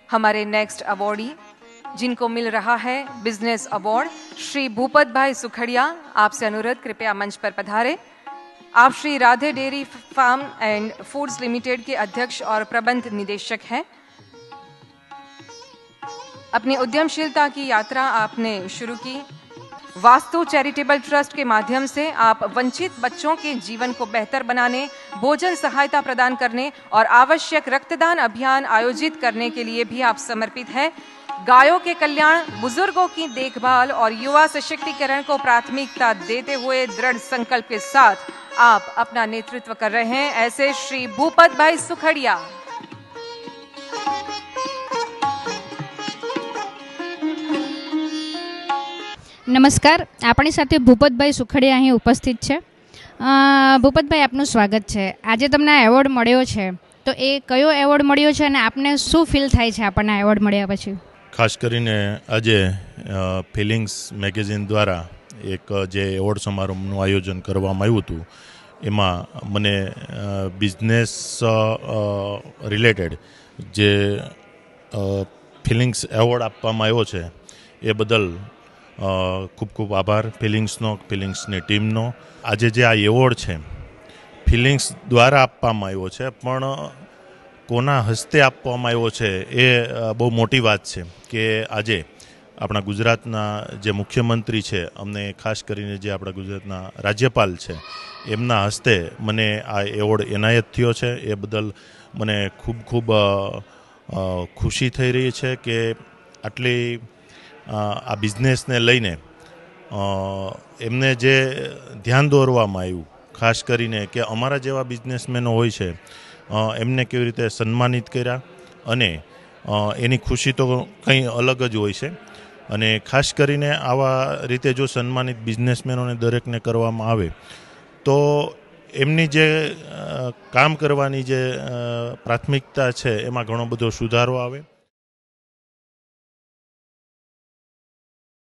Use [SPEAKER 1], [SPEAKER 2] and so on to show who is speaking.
[SPEAKER 1] हमारे next awardee जिनको मिल रहा है बिजनेस अवार्ड, श्री भूपत भाई सुखड़िया, आपसे अनुरोध कृपया मंच पर पधारे। आप Shri Radhe dairy farm and foods limited के अध्यक्ष और प्रबंध निदेशक हैं। अपनी उद्यमशीलता की यात्रा आपने शुरू की। वास्तु चैरिटेबल ट्रस्ट के माध्यम से आप वंचित बच्चों के जीवन को बेहतर बनाने, भोजन सहायता प्रदान करने और आवश्यक रक्तदान अभियान आयोजित करने के लिए भी आप समर्पित हैं। गायों के कल्याण, बुजुर्गों की देखभाल और युवा सशक्तिकरण को प्राथमिकता देते हुए दृढ़ संकल्प के साथ आप अपना नेतृत्व कर रहे हैं। ऐसे श्री भूपत भाई सुखड़िया।
[SPEAKER 2] નમસ્કાર, આપણી સાથે ભૂપતભાઈ સુખડિયા અહીં ઉપસ્થિત છે। ભૂપતભાઈ, આપનું સ્વાગત છે। આજે તમને આ એવોર્ડ મળ્યો છે, તો એ કયો એવોર્ડ મળ્યો છે અને આપને શું ફીલ થાય છે આપણને આ એવોર્ડ મળ્યા પછી?
[SPEAKER 3] ખાસ કરીને આજે ફિલિંગ્સ મેગેઝિન દ્વારા એક જે એવોર્ડ સમારોહનું આયોજન કરવામાં આવ્યું હતું, એમાં મને બિઝનેસ રિલેટેડ જે ફિલિંગ્સ એવોર્ડ આપવામાં આવ્યો છે એ બદલ ખૂબ ખૂબ આભાર ફિલિંગ્સની ટીમનો। આજે જે આ એવોર્ડ છે ફિલિંગ્સ દ્વારા આપવામાં આવ્યો છે, પણ કોના હસ્તે આપવામાં આવ્યો છે એ બહુ મોટી વાત છે કે આજે આપણા ગુજરાતના જે મુખ્યમંત્રી છે, અમને ખાસ કરીને જે આપણા ગુજરાતના રાજ્યપાલ છે, એમના હસ્તે મને આ એવોર્ડ એનાયત થયો છે। એ બદલ મને ખૂબ ખૂબ ખુશી થઈ રહી છે કે આટલી આ બિઝનેસને લઈને એમને જે ધ્યાન દોરવામાં આવ્યું, ખાસ કરીને કે અમારા જેવા બિઝનેસમેનો હોય છે એમને કેવી રીતે સન્માનિત કર્યા, અને એની ખુશી તો કંઈ અલગ જ હોય છે। અને ખાસ કરીને આવા રીતે જો સન્માનિત બિઝનેસમેનોને દરેકને કરવામાં આવે તો એમની જે કામ કરવાની જે પ્રાથમિકતા છે એમાં ઘણો બધો સુધારો આવે।